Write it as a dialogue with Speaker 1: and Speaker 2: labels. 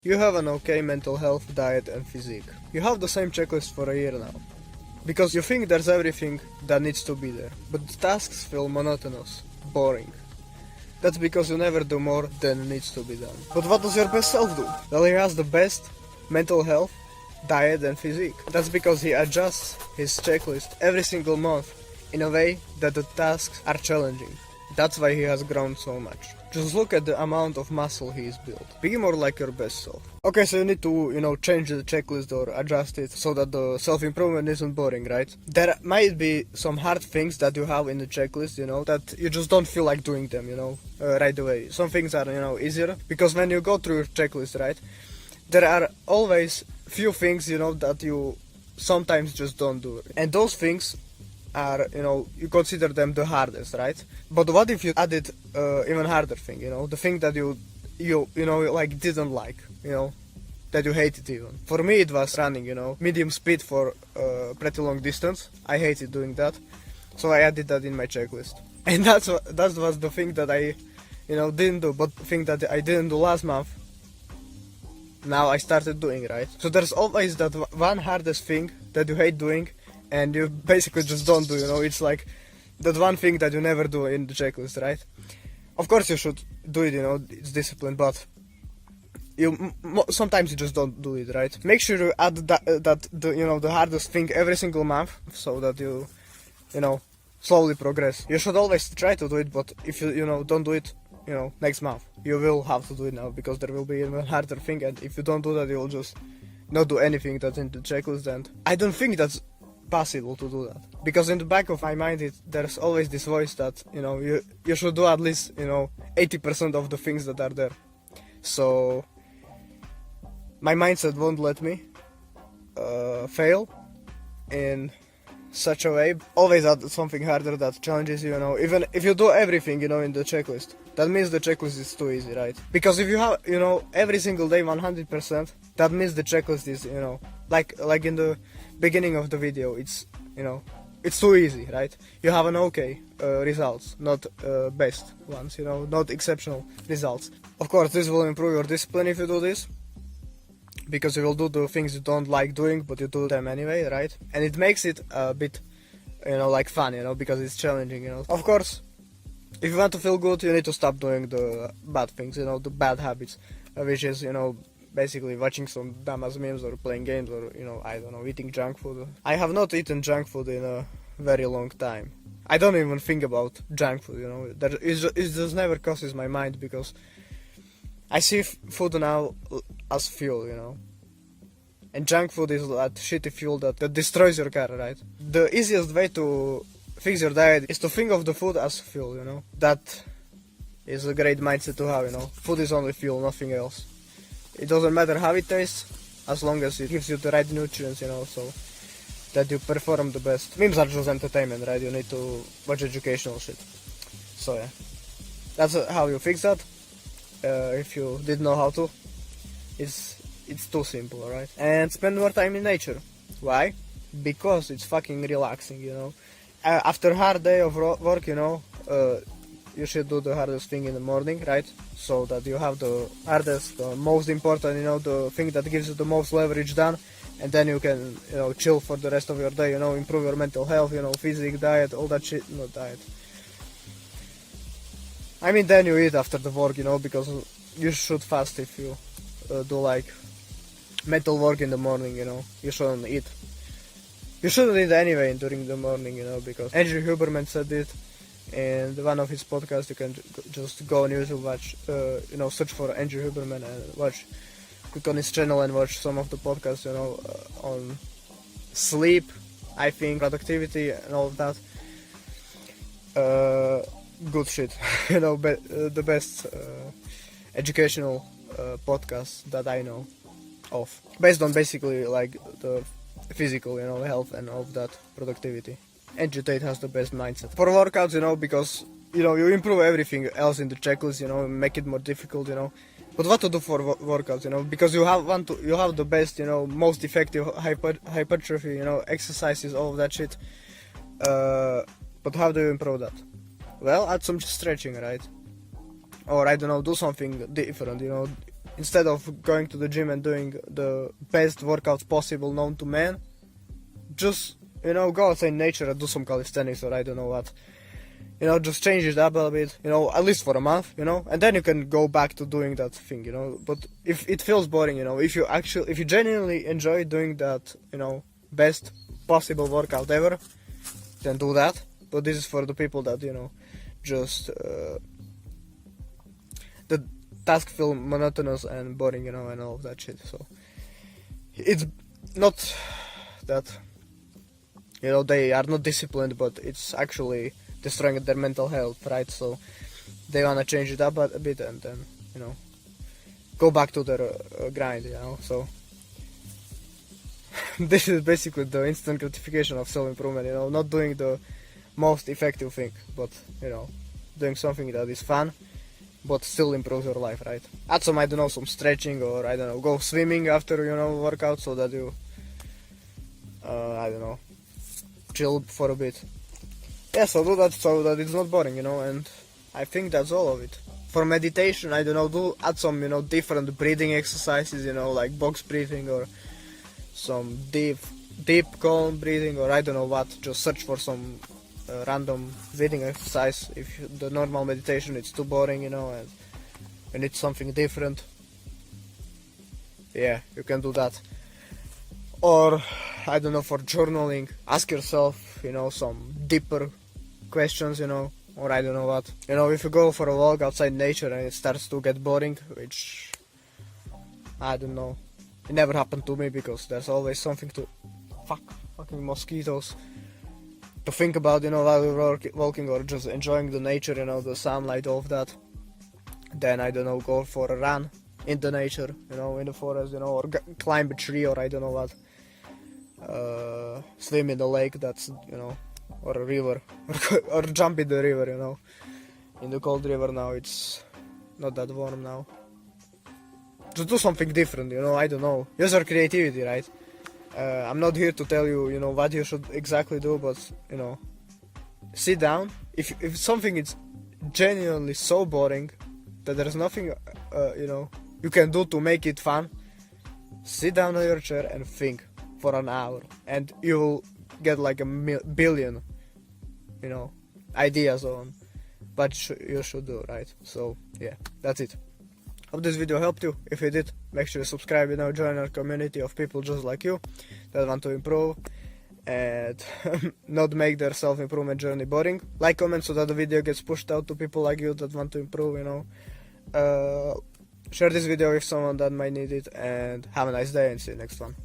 Speaker 1: You have an okay mental health, diet and physique. You have the same checklist for a year now. Because you think there's everything that needs to be there, but the tasks feel monotonous, boring. That's because you never do more than needs to be done. But what does your best self do? Well, he has the best mental health, diet and physique. That's because he adjusts his checklist every single month in a way that the tasks are challenging. That's why he has grown so much. Just look at the amount of muscle he's built. Be more like your best self. Okay, so you need to, change the checklist or adjust it so that the self-improvement isn't boring, right? There might be some hard things that you have in the checklist, that you just don't feel like doing them, right away. Some things are, easier, because when you go through your checklist, right, there are always few things, that you sometimes just don't do. And those things are, you consider them the hardest, right? But what if you added even harder thing, the thing that you didn't like, that you hated even. For me it was running, medium speed for pretty long distance. I hated doing that, so I added that in my checklist. And that was the thing that I, didn't do, but the thing that I didn't do last month, now I started doing, right? So there's always that one hardest thing that you hate doing, and you basically just don't do, it's like that one thing that you never do in the checklist, right? Of course you should do it, it's discipline, but sometimes you just don't do it, right? Make sure you add the hardest thing every single month, so that you slowly progress. You should always try to do it, but if you don't do it, next month, you will have to do it now, because there will be even harder thing, and if you don't do that, you'll just not do anything that's in the checklist. And I don't think that's possible to do that, because in the back of my mind there's always this voice that you should do at least 80% of the things that are there. So my mindset won't let me fail in such a way. Always add something harder that challenges you, even if you do everything in the checklist, that means the checklist is too easy, right? Because if you have every single day 100%, that means the checklist is like in the beginning of the video, it's it's too easy, right? You have an okay results, not best ones, not exceptional results. Of course this will improve your discipline if you do this, because you will do the things you don't like doing, but you do them anyway, right? And it makes it a bit fun, because it's challenging. Of course, if you want to feel good, you need to stop doing the bad things, the bad habits, which is basically watching some dumbass memes or playing games, or I don't know, eating junk food. I have not eaten junk food in a very long time. I don't even think about junk food, it just never crosses my mind, because I see food now as fuel, and junk food is that shitty fuel that destroys your car, right? The easiest way to fix your diet is to think of the food as fuel, that is a great mindset to have, food is only fuel, nothing else. It doesn't matter how it tastes, as long as it gives you the right nutrients, so that you perform the best. Memes are just entertainment, right? You need to watch educational shit. So yeah, that's how you fix that. If you didn't know how to, it's too simple, alright? And spend more time in nature. Why? Because it's fucking relaxing, After a hard day of work, you should do the hardest thing in the morning, right? So that you have the hardest, the most important, the thing that gives you the most leverage done, and then you can, chill for the rest of your day, improve your mental health, physique, diet, all that shit. Not diet. I mean, then you eat after the work, because you should fast if you do mental work in the morning, you shouldn't eat. You shouldn't eat anyway during the morning, because Andrew Huberman said it in one of his podcasts. You can just go on YouTube, watch, search for Andrew Huberman and click on his channel and watch some of the podcasts, on sleep, I think, productivity and all of that. Good shit, the best educational podcast that I know of, based on basically the physical, health and all of that, productivity. Andrew Tate has the best mindset for workouts, because you improve everything else in the checklist, make it more difficult, but what to do for workouts, because you have the best, most effective hypertrophy, exercises, all of that shit, but how do you improve that? Well, add some stretching, right? Or I don't know, do something different, instead of going to the gym and doing the best workouts possible known to man, just, you know, go outside in nature and do some calisthenics or I don't know what. You know, just change it up a bit, you know, at least for a month, you know, and then you can go back to doing that thing, you know. But if it feels boring, you know, if you genuinely enjoy doing that, you know, best possible workout ever, then do that. But this is for the people that, you know, just the task feel monotonous and boring, you know, and all of that shit. So it's not that, you know, they are not disciplined, but it's actually destroying their mental health, right? So they wanna change it up a bit and then, you know, go back to their grind, you know. So this is basically the instant gratification of self-improvement, you know, not doing the most effective thing, but, you know, doing something that is fun but still improves your life, right? Add some, I don't know, some stretching, or I don't know, go swimming after, you know, workout, so that you I don't know, chill for a bit. Yeah, so do that so that it's not boring, you know, and I think that's all of it. For meditation, I don't know, do add some, you know, different breathing exercises, you know, like box breathing or some deep calm breathing, or I don't know what. Just search for some random breathing exercise. If the normal meditation it's too boring, you know, and you need something different, yeah, you can do that. Or I don't know, for journaling, ask yourself, you know, some deeper questions, you know, or I don't know what. You know, if you go for a walk outside nature and it starts to get boring, which I don't know, it never happened to me because there's always something to fucking mosquitoes to think about, you know, while you're walking or just enjoying the nature, you know, the sunlight, all of that. Then I don't know, go for a run in the nature, you know, in the forest, you know, or climb a tree, or I don't know what. Swim in the lake, that's, you know, or a river, or jump in the river, you know. In the cold river now, it's not that warm now. Just do something different, you know, I don't know. Use your creativity, right? I'm not here to tell you, you know, what you should exactly do, but, you know, sit down. If something is genuinely so boring that there's nothing, you know, you can do to make it fun, sit down on your chair and think for an hour, and you'll get like a billion, you know, ideas on what you should do, right? So yeah, that's it. Hope this video helped you. If it did, make sure you subscribe, you know, join our community of people just like you that want to improve and not make their self-improvement journey boring. Like, comment so that the video gets pushed out to people like you that want to improve, you know. Share this video with someone that might need it, and have a nice day and see you next one.